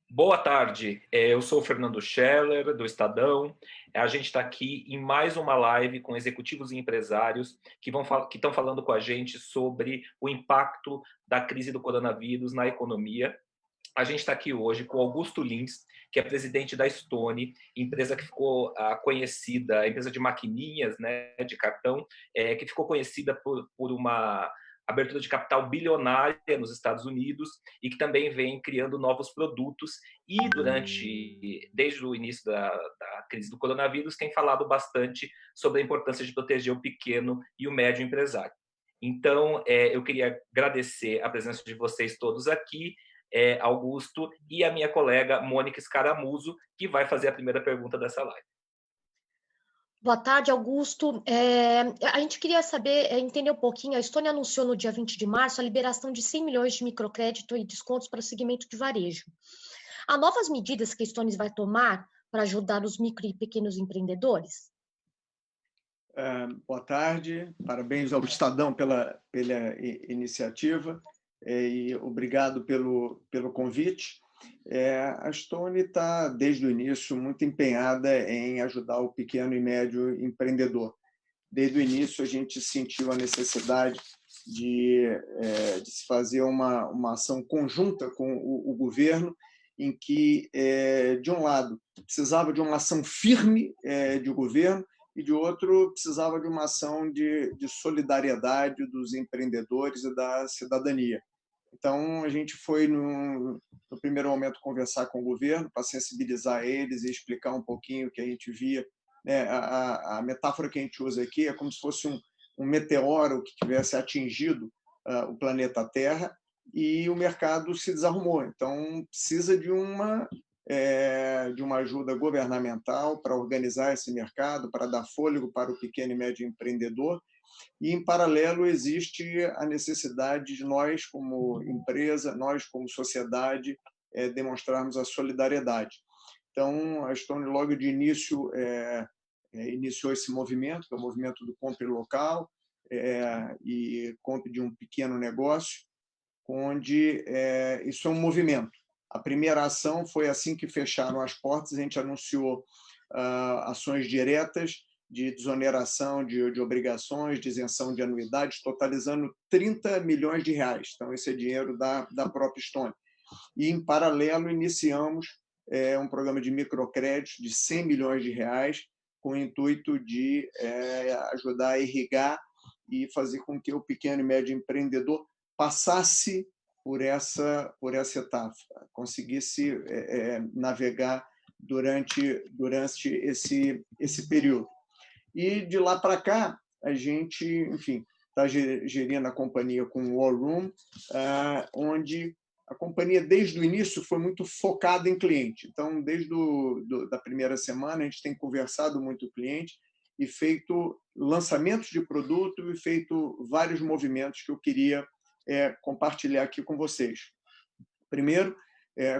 Boa tarde, eu sou o Fernando Scheller, do Estadão. A gente está aqui em mais uma live com executivos e empresários que estão falando com a gente sobre o impacto da crise do coronavírus na economia. A gente está aqui hoje com Augusto Lins, que é presidente da Stone, empresa que ficou conhecida, empresa de maquininhas, né, de cartão, que ficou conhecida por uma abertura de capital bilionária nos Estados Unidos e que também vem criando novos produtos e desde o início da crise do coronavírus, tem falado bastante sobre a importância de proteger o pequeno e o médio empresário. Então, eu queria agradecer a presença de vocês todos aqui, Augusto, e a minha colega Mônica Scaramuzo, que vai fazer a primeira pergunta dessa live. Boa tarde, Augusto. A gente queria saber, entender um pouquinho. A Estônia anunciou no dia 20 de março a liberação de 100 milhões de microcrédito e descontos para o segmento de varejo. Há novas medidas que a Estônia vai tomar para ajudar os micro e pequenos empreendedores? Boa tarde, parabéns ao Estadão pela iniciativa e obrigado pelo convite. A Stone está, desde o início, muito empenhada em ajudar o pequeno e médio empreendedor. Desde o início, a gente sentiu a necessidade de se fazer uma ação conjunta com o governo, em que, de um lado, precisava de uma ação firme de governo, e, de outro, precisava de uma ação de solidariedade dos empreendedores e da cidadania. Então, a gente foi, no primeiro momento, conversar com o governo para sensibilizar eles e explicar um pouquinho o que a gente via. A metáfora que a gente usa aqui é como se fosse um meteoro que tivesse atingido o planeta Terra e o mercado se desarrumou. Então, precisa de uma ajuda governamental para organizar esse mercado, para dar fôlego para o pequeno e médio empreendedor. E, em paralelo, existe a necessidade de nós, como empresa, nós, como sociedade, demonstrarmos a solidariedade. Então, a Stone, logo de início, iniciou esse movimento, que é o movimento do Compre Local e Compre de um Pequeno Negócio, onde isso é um movimento. A primeira ação foi assim que fecharam as portas, a gente anunciou ações diretas de desoneração de obrigações, de isenção de anuidades, totalizando 30 milhões de reais. Então, esse é dinheiro da própria Stone. E, em paralelo, iniciamos um programa de microcréditos de 100 milhões de reais, com o intuito de ajudar a irrigar e fazer com que o pequeno e médio empreendedor passasse por essa etapa, conseguisse navegar durante esse período. E, de lá para cá, a gente, enfim, está gerindo a companhia com o War Room, onde a companhia, desde o início, foi muito focada em cliente. Então, desde da primeira semana, a gente tem conversado muito com o cliente e feito lançamentos de produto e feito vários movimentos que eu queria compartilhar aqui com vocês. Primeiro,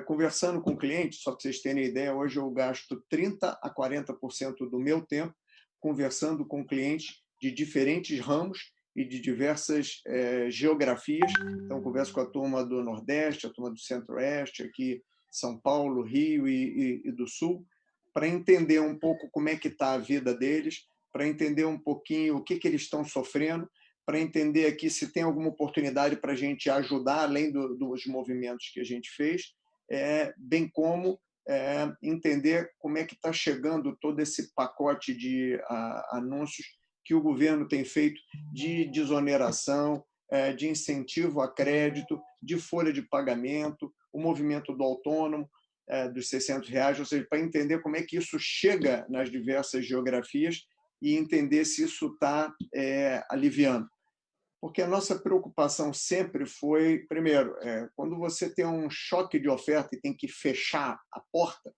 conversando com o cliente, só para vocês terem ideia, hoje eu gasto 30% a 40% do meu tempo conversando com clientes de diferentes ramos e de diversas geografias. Então, converso com a turma do Nordeste, a turma do Centro-Oeste, aqui São Paulo, Rio e do Sul, para entender um pouco como é que está a vida deles, para entender um pouquinho o que eles estão sofrendo, para entender aqui se tem alguma oportunidade para a gente ajudar, além dos movimentos que a gente fez, bem como entender como é que está chegando todo esse pacote de anúncios que o governo tem feito de desoneração, de incentivo a crédito, de folha de pagamento, o movimento do autônomo, dos R$ 600, ou seja, para entender como é que isso chega nas diversas geografias e entender se isso está aliviando. Porque a nossa preocupação sempre foi, primeiro, quando você tem um choque de oferta e tem que fechar a porta,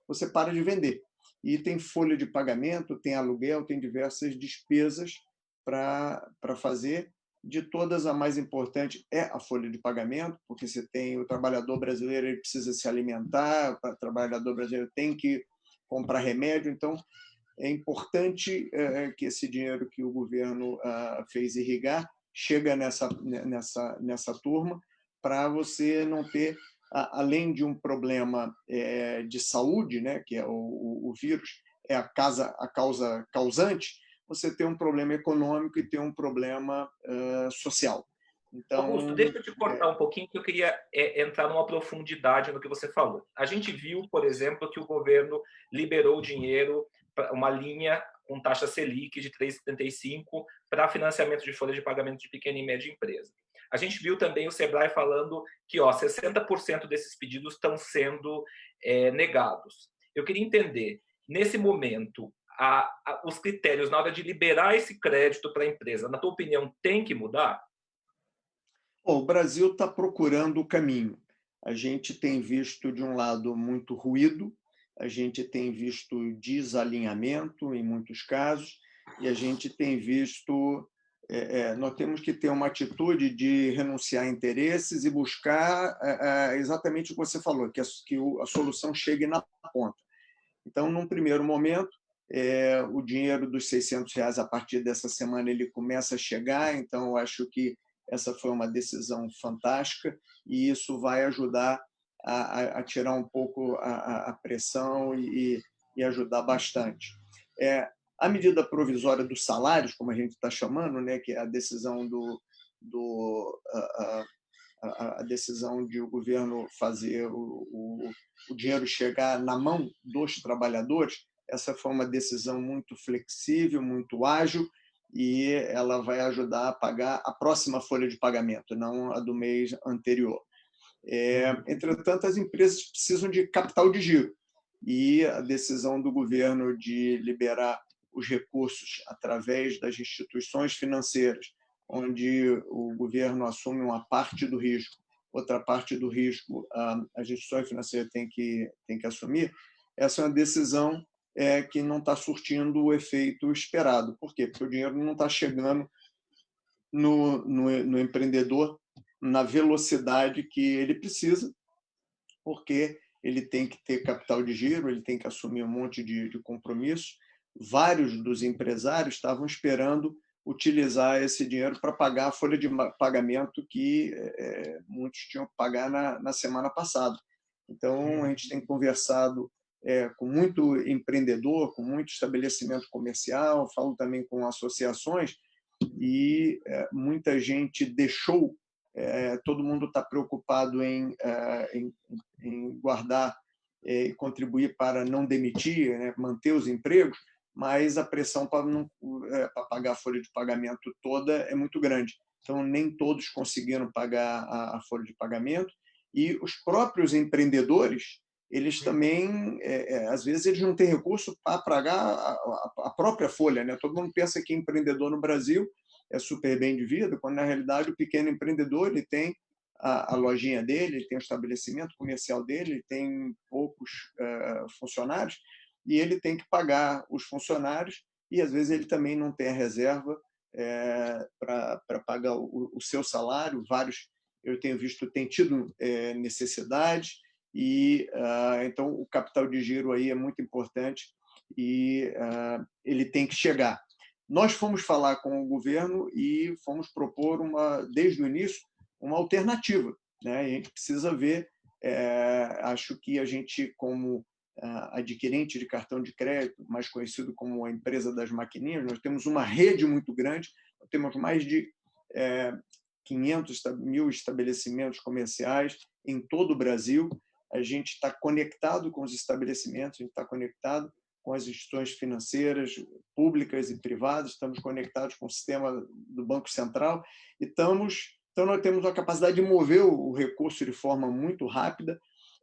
você para de vender. E tem folha de pagamento, tem aluguel, tem diversas despesas para fazer. De todas, a mais importante é a folha de pagamento, porque você tem o trabalhador brasileiro, ele precisa se alimentar, o trabalhador brasileiro tem que comprar remédio. Então, é importante que esse dinheiro que o governo fez irrigar chega nessa turma, para você não ter além de um problema de saúde, né, que é o vírus, é a causa causante, você tem um problema econômico e tem um problema social. Augusto, Então, deixa eu te cortar um pouquinho, que eu queria entrar numa profundidade no que você falou. A gente viu, por exemplo, que o governo liberou dinheiro para uma linha com taxa Selic de 3,75 para financiamento de folha de pagamento de pequena e média empresa. A gente viu também o Sebrae falando que 60% desses pedidos estão sendo negados. Eu queria entender, nesse momento, os critérios na hora de liberar esse crédito para a empresa, na tua opinião, tem que mudar? Bom, o Brasil está procurando o caminho. A gente tem visto, de um lado, muito ruído, a gente tem visto desalinhamento, em muitos casos, e a gente tem visto. Nós temos que ter uma atitude de renunciar a interesses e buscar exatamente o que você falou, que a solução chegue na ponta. Então, num primeiro momento, o dinheiro dos R$ 600, a partir dessa semana, ele começa a chegar, então eu acho que essa foi uma decisão fantástica e isso vai ajudar a tirar um pouco a pressão e ajudar bastante. A medida provisória dos salários, como a gente está chamando, né, que é a decisão a decisão de o governo fazer o dinheiro chegar na mão dos trabalhadores, essa foi uma decisão muito flexível, muito ágil, e ela vai ajudar a pagar a próxima folha de pagamento, não a do mês anterior. Entretanto, as empresas precisam de capital de giro, e a decisão do governo de liberar os recursos através das instituições financeiras, onde o governo assume uma parte do risco, outra parte do risco a instituição financeira tem que assumir, essa é uma decisão que não está surtindo o efeito esperado. Por quê? Porque o dinheiro não está chegando no empreendedor na velocidade que ele precisa, porque ele tem que ter capital de giro, ele tem que assumir um monte de compromissos. Vários dos empresários estavam esperando utilizar esse dinheiro para pagar a folha de pagamento que muitos tinham que pagar na semana passada. Então, a gente tem conversado com muito empreendedor, com muito estabelecimento comercial, falo também com associações, e muita gente deixou, todo mundo está preocupado em guardar e contribuir para não demitir, né, manter os empregos, mas a pressão para pagar a folha de pagamento toda é muito grande. Então, nem todos conseguiram pagar a folha de pagamento, e os próprios empreendedores, eles também, às vezes, eles não têm recurso para pagar a própria folha, né? Todo mundo pensa que empreendedor no Brasil é super bem de vida, quando, na realidade, o pequeno empreendedor ele tem a lojinha dele, ele tem o estabelecimento comercial dele, ele tem poucos funcionários, e ele tem que pagar os funcionários, e, às vezes, ele também não tem a reserva para pagar o seu salário. Vários, eu tenho visto, têm tido necessidades, e então o capital de giro aí é muito importante e ele tem que chegar. Nós fomos falar com o governo e fomos propor desde o início uma alternativa, né? A gente precisa ver, acho que a gente, como adquirente de cartão de crédito, mais conhecido como a empresa das maquininhas, nós temos uma rede muito grande, nós temos mais de 500 mil estabelecimentos comerciais em todo o Brasil. A gente está conectado com os estabelecimentos, a gente está conectado com as instituições financeiras públicas e privadas, estamos conectados com o sistema do Banco Central, e então nós temos a capacidade de mover o recurso de forma muito rápida,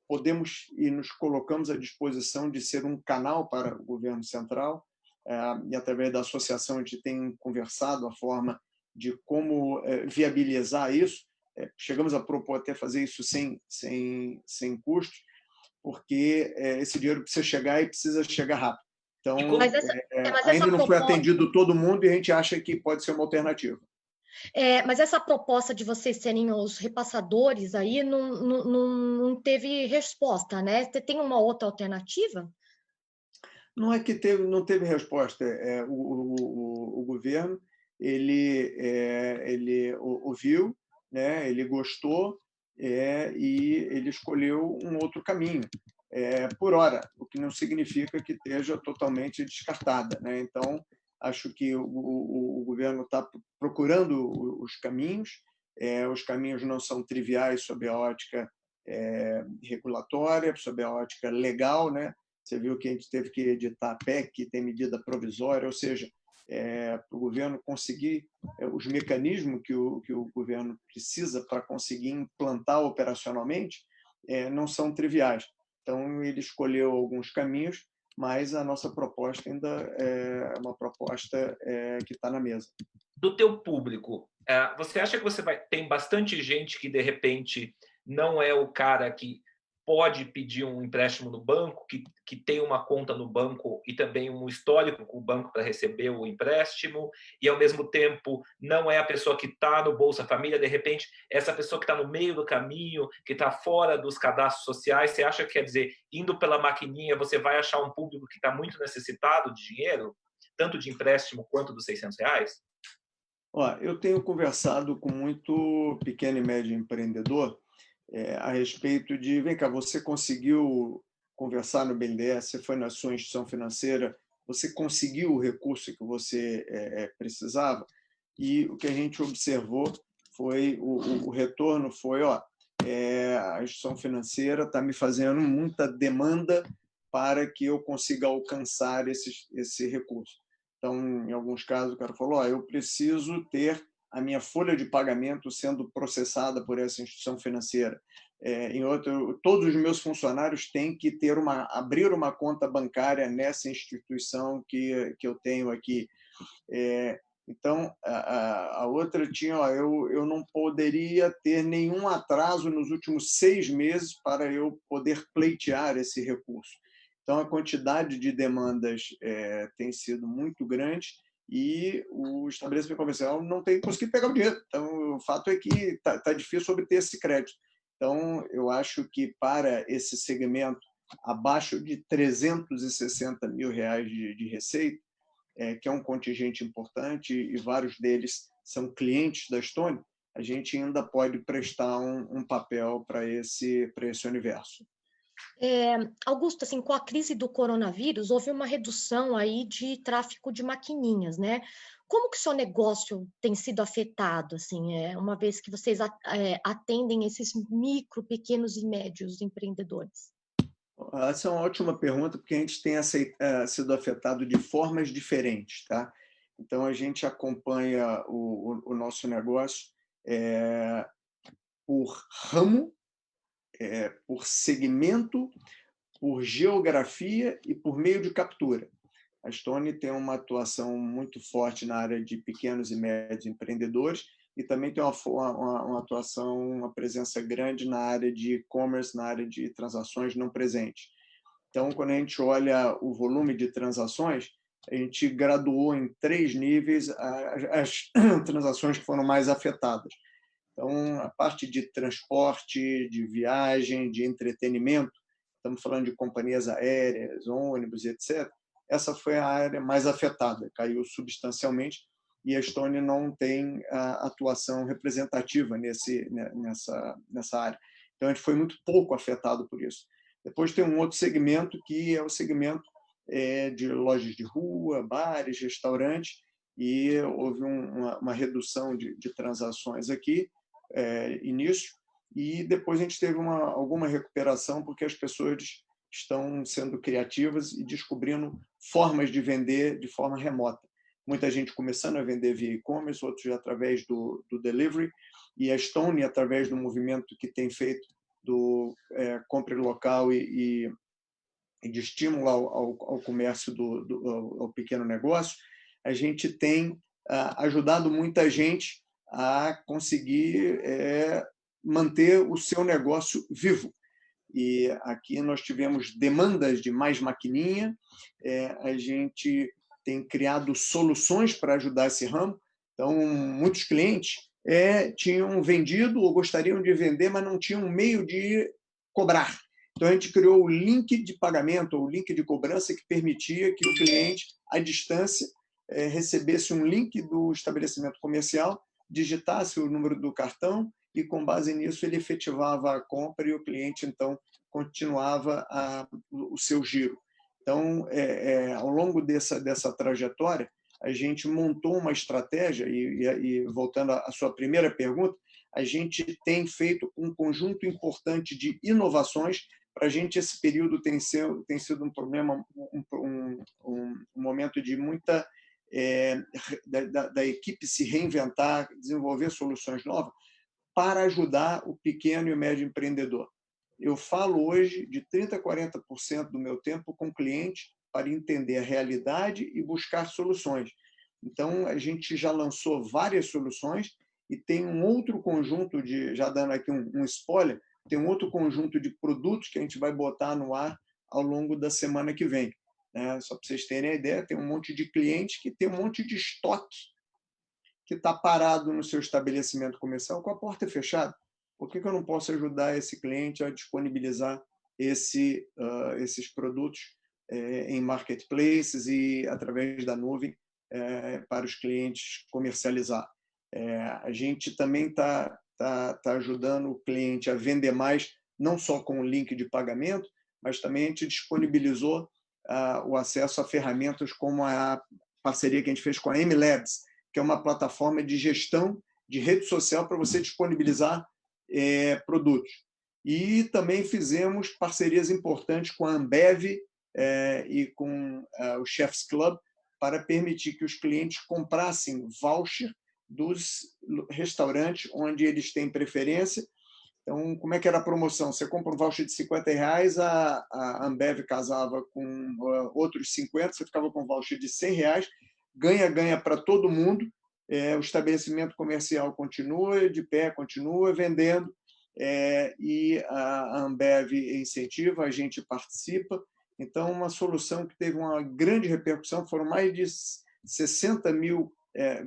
podemos e nos colocamos à disposição de ser um canal para o governo central, e através da associação a gente tem conversado a forma de como viabilizar isso. Chegamos a propor até fazer isso sem custos, porque esse dinheiro precisa chegar e precisa chegar rápido. Então, ainda não foi atendido todo mundo e a gente acha que pode ser uma alternativa. Mas essa proposta de vocês serem os repassadores aí não teve resposta, né? Você tem uma outra alternativa? Não é que não teve resposta. O governo ele ouviu, né? Ele gostou, e ele escolheu um outro caminho, por hora, o que não significa que esteja totalmente descartada, né? Então, acho que o governo está procurando os caminhos não são triviais sob a ótica regulatória, sob a ótica legal, né? Você viu que a gente teve que editar a PEC, que tem medida provisória, ou seja, para o governo conseguir os mecanismos que o governo precisa para conseguir implantar operacionalmente não são triviais. Então, ele escolheu alguns caminhos, mas a nossa proposta ainda é uma proposta que está na mesa. Do teu público, você acha que tem bastante gente que, de repente, não é o cara que pode pedir um empréstimo no banco, que tem uma conta no banco e também um histórico com o banco para receber o empréstimo, e, ao mesmo tempo, não é a pessoa que está no Bolsa Família, de repente, essa pessoa que está no meio do caminho, que está fora dos cadastros sociais? Você acha que, quer dizer, indo pela maquininha, você vai achar um público que está muito necessitado de dinheiro, tanto de empréstimo quanto dos R$ 600? Eu tenho conversado com muito pequeno e médio empreendedor a respeito de, vem cá, você conseguiu conversar no BNDES, você foi na sua instituição financeira, você conseguiu o recurso que você precisava? E o que a gente observou foi, o retorno foi, a instituição financeira está me fazendo muita demanda para que eu consiga alcançar esse recurso. Então, em alguns casos, o cara falou, eu preciso ter a minha folha de pagamento sendo processada por essa instituição financeira. Em outro, todos os meus funcionários têm que abrir uma conta bancária nessa instituição que eu tenho aqui. Então, a outra tinha, eu não poderia ter nenhum atraso nos últimos 6 meses para eu poder pleitear esse recurso. Então, a quantidade de demandas tem sido muito grande e o estabelecimento comercial não tem conseguido pegar o dinheiro. Então, o fato é que está difícil obter esse crédito. Então, eu acho que para esse segmento abaixo de R$360 mil de receita, que é um contingente importante e vários deles são clientes da Stone, a gente ainda pode prestar um papel para esse universo. Augusto, assim, com a crise do coronavírus, houve uma redução aí de tráfego de maquininhas, né? Como que o seu negócio tem sido afetado, assim, uma vez que vocês atendem esses micro, pequenos e médios empreendedores? Essa é uma ótima pergunta, porque a gente tem sido afetado de formas diferentes, tá? Então, a gente acompanha o nosso negócio por ramo, por segmento, por geografia e por meio de captura. A Stone tem uma atuação muito forte na área de pequenos e médios empreendedores e também tem uma atuação, uma presença grande na área de e-commerce, na área de transações não presentes. Então, quando a gente olha o volume de transações, a gente graduou em 3 níveis as transações que foram mais afetadas. Então, a parte de transporte, de viagem, de entretenimento, estamos falando de companhias aéreas, ônibus, etc. Essa foi a área mais afetada, caiu substancialmente, e a Stone não tem atuação representativa nessa área. Então, a gente foi muito pouco afetado por isso. Depois tem um outro segmento, que é o segmento de lojas de rua, bares, restaurantes, e houve uma redução de transações aqui, início, e depois a gente teve alguma recuperação, porque as pessoas estão sendo criativas e descobrindo formas de vender de forma remota. Muita gente começando a vender via e-commerce, outros através do delivery, e a Stone, através do movimento que tem feito do compre local e de estímulo ao comércio, ao pequeno negócio, a gente tem ajudado muita gente a conseguir manter o seu negócio vivo. E aqui nós tivemos demandas de mais maquininha, a gente tem criado soluções para ajudar esse ramo. Então, muitos clientes tinham vendido ou gostariam de vender, mas não tinham um meio de cobrar. Então, a gente criou o link de pagamento, ou link de cobrança, que permitia que o cliente, à distância, recebesse um link do estabelecimento comercial, digitasse o número do cartão e, com base nisso, ele efetivava a compra e o cliente, então, continuava o seu giro. Então, ao longo dessa trajetória, a gente montou uma estratégia, e voltando à sua primeira pergunta, a gente tem feito um conjunto importante de inovações. Para a gente, esse período tem sido um problema, um momento de muita da equipe se reinventar, desenvolver soluções novas para ajudar o pequeno e o médio empreendedor. Eu falo hoje de 30% a 40% do meu tempo com cliente para entender a realidade e buscar soluções. Então, a gente já lançou várias soluções e tem um outro conjunto já dando aqui um spoiler, tem um outro conjunto de produtos que a gente vai botar no ar ao longo da semana que vem. Só para vocês terem a ideia, tem um monte de clientes que tem um monte de estoque que está parado no seu estabelecimento comercial com a porta fechada. Por que eu não posso ajudar esse cliente a disponibilizar esses produtos em marketplaces e através da nuvem para os clientes comercializar? A gente também está ajudando o cliente a vender mais, não só com o link de pagamento, mas também a gente disponibilizou o acesso a ferramentas como a parceria que a gente fez com a MLabs, que é uma plataforma de gestão de rede social para você disponibilizar produtos. E também fizemos parcerias importantes com a Ambev e com o Chef's Club para permitir que os clientes comprassem voucher dos restaurantes onde eles têm preferência. Então, como é que era a promoção? Você compra um voucher de R$50, a Ambev casava com outros 50, você ficava com um voucher de R$100, ganha para todo mundo, o estabelecimento comercial continua de pé, continua vendendo, e a Ambev incentiva, a gente participa. Então, uma solução que teve uma grande repercussão, foram mais de 60 mil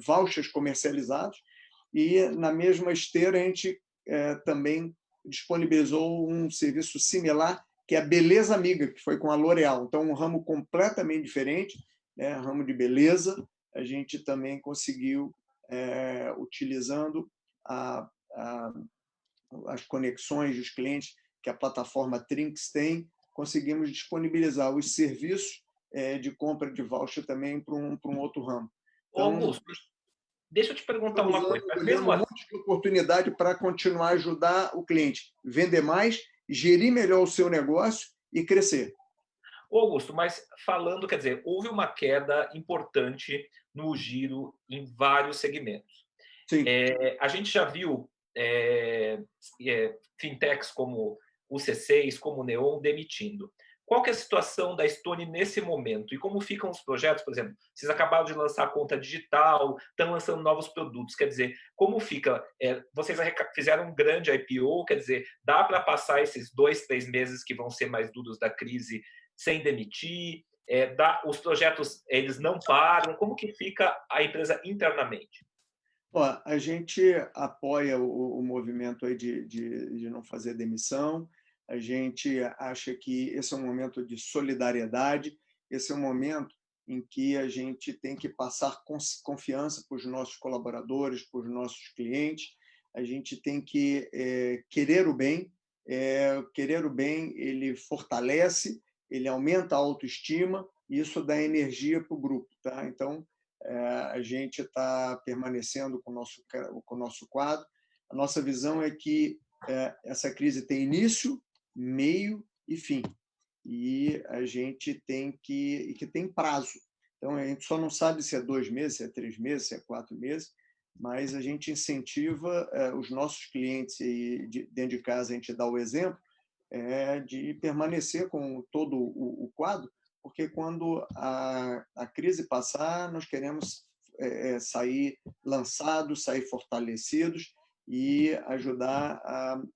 vouchers comercializados, e na mesma esteira a gente também disponibilizou um serviço similar, que é a Beleza Amiga, que foi com a L'Oréal. Então, um ramo completamente diferente, ramo de beleza, a gente também conseguiu, utilizando as conexões dos clientes que a plataforma Trinks tem, conseguimos disponibilizar os serviços de compra de voucher também para um outro ramo. Então, Augusto, deixa eu te perguntar uma coisa. Mesmo um monte de oportunidade para continuar a ajudar o cliente, vender mais, gerir melhor o seu negócio e crescer. Augusto, mas falando, quer dizer, houve uma queda importante no giro em vários segmentos. Sim. A gente já viu fintechs como o C6, como o Neon, demitindo. Qual que é a situação da Stone nesse momento? E como ficam os projetos? Por exemplo, vocês acabaram de lançar a conta digital, estão lançando novos produtos. Quer dizer, como fica? Vocês fizeram um grande IPO, quer dizer, dá para passar esses 2, 3 meses que vão ser mais duros da crise sem demitir? Os projetos, eles não param? Como que fica a empresa internamente? A gente apoia o movimento aí de não fazer demissão. A gente acha que esse é um momento de solidariedade, esse é um momento em que a gente tem que passar confiança para os nossos colaboradores, para os nossos clientes. A gente tem que querer o bem. Querer o bem, ele fortalece, ele aumenta a autoestima, e isso dá energia para o grupo. Tá? Então, a gente está permanecendo com o nosso quadro. A nossa visão é que essa crise tem início, meio e fim. E a gente tem que tem prazo. Então, a gente só não sabe se é 2 meses, se é 3 meses, se é 4 meses, mas a gente incentiva os nossos clientes, e dentro de casa a gente dá o exemplo, de permanecer com todo o quadro, porque quando a crise passar, nós queremos sair lançados, sair fortalecidos e ajudar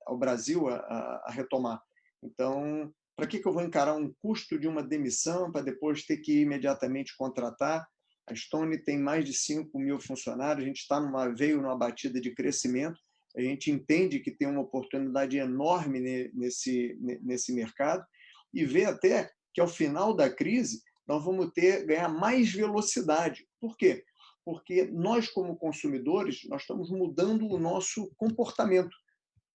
ao Brasil a retomar. Então, para que eu vou encarar um custo de uma demissão para depois ter que imediatamente contratar? A Stone tem mais de 5 mil funcionários, a gente veio numa batida de crescimento, a gente entende que tem uma oportunidade enorme nesse mercado e vê até que, ao final da crise, nós vamos ganhar mais velocidade. Por quê? Porque nós, como consumidores, nós estamos mudando o nosso comportamento.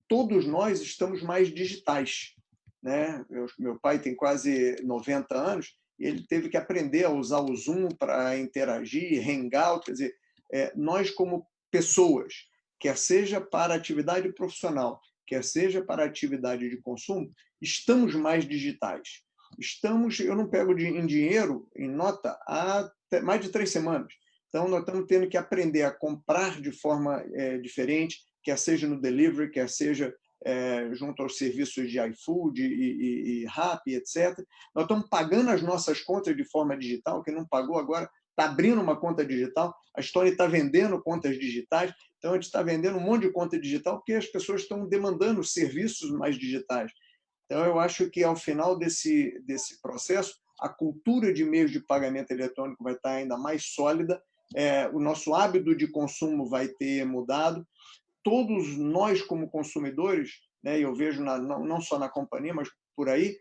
todos nós estamos mais digitais, né? Meu pai tem quase 90 anos e ele teve que aprender a usar o Zoom para interagir, Hangout, quer dizer, nós como pessoas, quer seja para atividade profissional, quer seja para atividade de consumo, estamos mais digitais. Eu não pego em dinheiro, em nota, há mais de 3 semanas. Então, nós estamos tendo que aprender a comprar de forma diferente, quer seja no delivery, quer seja junto aos serviços de iFood e Rappi, etc. Nós estamos pagando as nossas contas de forma digital, quem não pagou agora está abrindo uma conta digital, a Stone está vendendo contas digitais, então a gente está vendendo um monte de conta digital porque as pessoas estão demandando serviços mais digitais. Então, eu acho que, ao final desse processo, a cultura de meios de pagamento eletrônico vai estar ainda mais sólida, o nosso hábito de consumo vai ter mudado, todos nós, como consumidores, né, eu vejo não só na companhia, mas por aí,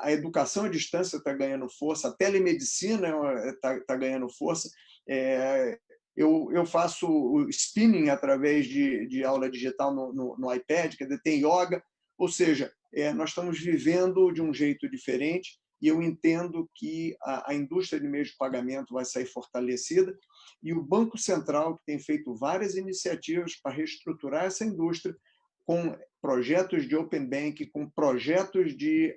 a educação à distância está ganhando força, a telemedicina está ganhando força. Eu faço o spinning através de aula digital no iPad, quer dizer, tem yoga, ou seja, nós estamos vivendo de um jeito diferente e eu entendo que a indústria de meios de pagamento vai sair fortalecida e o Banco Central, que tem feito várias iniciativas para reestruturar essa indústria, com projetos de Open Bank, com projetos de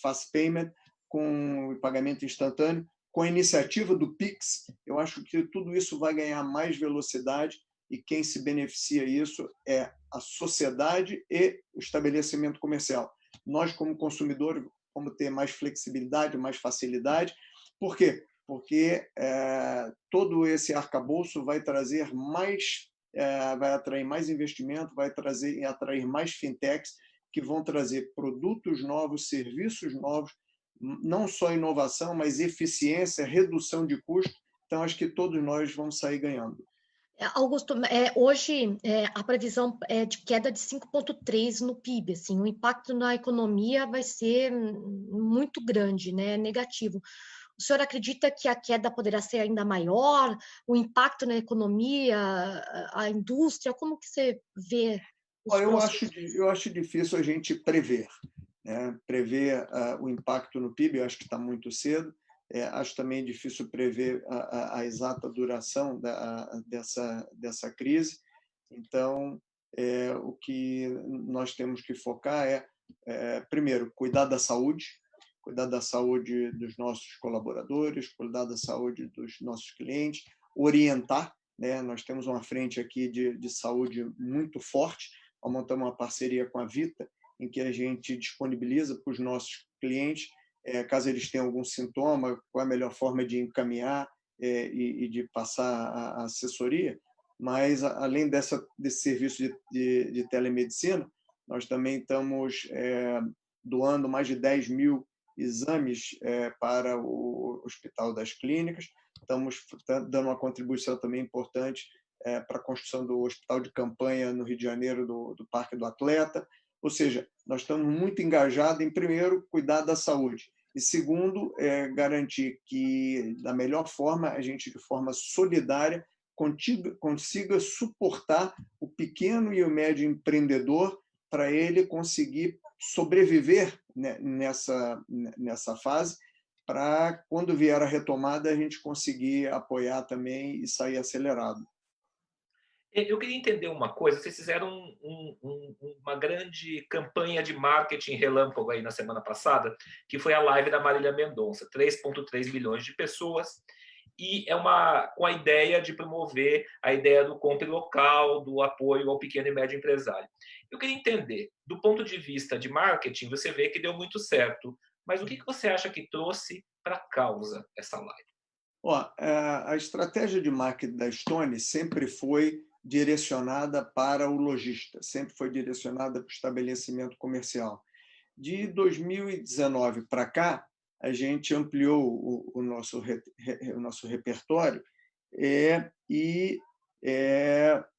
Fast Payment, com pagamento instantâneo, com a iniciativa do Pix, eu acho que tudo isso vai ganhar mais velocidade e quem se beneficia disso é a sociedade e o estabelecimento comercial. Nós, como consumidores, vamos ter mais flexibilidade, mais facilidade. Por quê? Porque todo esse arcabouço vai trazer vai atrair mais investimento, vai atrair mais fintechs que vão trazer produtos novos, serviços novos, não só inovação, mas eficiência, redução de custo. Então, acho que todos nós vamos sair ganhando. Augusto, hoje a previsão é de queda de 5,3% no PIB. Assim, o impacto na economia vai ser muito grande, né, negativo. O senhor acredita que a queda poderá ser ainda maior? O impacto na economia, a indústria, como que você vê os próximos? Eu acho difícil a gente prever, né? Prever o impacto no PIB, eu acho que está muito cedo. Acho também difícil prever a exata duração dessa crise. Então, o que nós temos que focar primeiro, cuidar da saúde dos nossos colaboradores, cuidar da saúde dos nossos clientes, orientar, né? Nós temos uma frente aqui de saúde muito forte, montamos uma parceria com a Vita, em que a gente disponibiliza para os nossos clientes, caso eles tenham algum sintoma, qual é a melhor forma de encaminhar e de passar a assessoria. Mas, além desse serviço de telemedicina, nós também estamos doando mais de 10 mil exames para o Hospital das Clínicas. Estamos dando uma contribuição também importante para a construção do hospital de campanha no Rio de Janeiro, do Parque do Atleta. Ou seja, nós estamos muito engajados em, primeiro, cuidar da saúde e, segundo, garantir que, da melhor forma, a gente, de forma solidária, consiga suportar o pequeno e o médio empreendedor para ele conseguir sobreviver nessa fase, para, quando vier a retomada, a gente conseguir apoiar também e sair acelerado. Eu queria entender uma coisa, vocês fizeram uma grande campanha de marketing relâmpago aí na semana passada, que foi a live da Marília Mendonça, 3,3 milhões de pessoas, e com a ideia de promover a ideia do compre local, do apoio ao pequeno e médio empresário. Eu queria entender, do ponto de vista de marketing, você vê que deu muito certo, mas o que você acha que trouxe para a causa essa live? A estratégia de marketing da Stone sempre foi direcionada para o lojista, sempre foi direcionada para o estabelecimento comercial. De 2019 para cá, a gente ampliou o nosso repertório e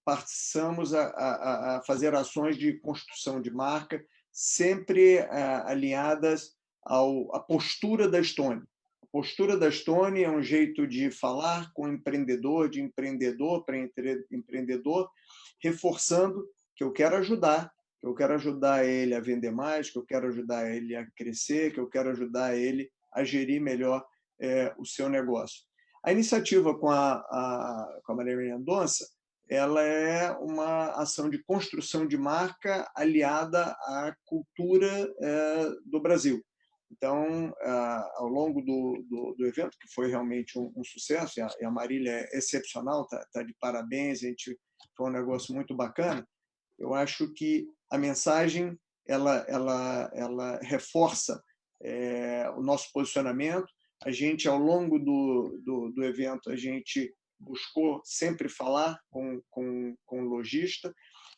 passamos a fazer ações de construção de marca, sempre alinhadas à postura da Stone. A postura da Stone é um jeito de falar com empreendedor, de empreendedor para empreendedor, reforçando que eu quero ajudar, que eu quero ajudar ele a vender mais, que eu quero ajudar ele a crescer, que eu quero ajudar ele a gerir melhor o seu negócio. A iniciativa com a Maria Mendonça, ela é uma ação de construção de marca aliada à cultura do Brasil. Então, ao longo do evento, que foi realmente um sucesso, e a Marília é excepcional, tá de parabéns, foi um negócio muito bacana. Eu acho que a mensagem ela reforça o nosso posicionamento. A gente, ao longo do evento, a gente buscou sempre falar com o lojista.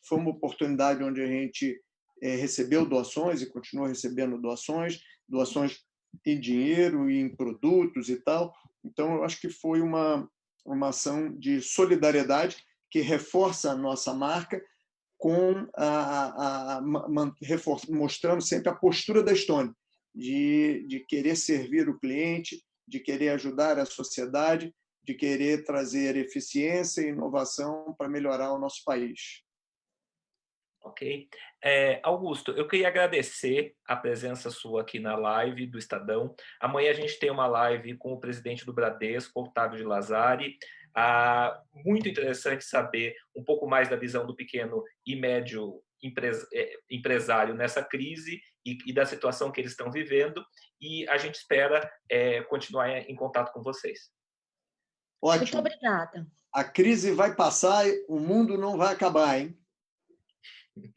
Foi uma oportunidade onde a gente recebeu doações e continua recebendo doações em dinheiro e em produtos e tal. Então, eu acho que foi uma ação de solidariedade que reforça a nossa marca, mostrando sempre a postura da Stone, de querer servir o cliente, de querer ajudar a sociedade, de querer trazer eficiência e inovação para melhorar o nosso país. Ok. Augusto, eu queria agradecer a presença sua aqui na live do Estadão. Amanhã a gente tem uma live com o presidente do Bradesco, Octávio de Lazari. Muito interessante saber um pouco mais da visão do pequeno e médio empresário nessa crise e da situação que eles estão vivendo. E a gente espera continuar em contato com vocês. Ótimo. Muito obrigada. A crise vai passar, o mundo não vai acabar, hein?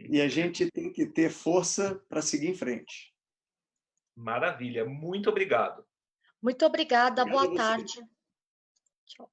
E a gente tem que ter força para seguir em frente. Maravilha, muito obrigado. Muito obrigada, boa tarde. Tchau.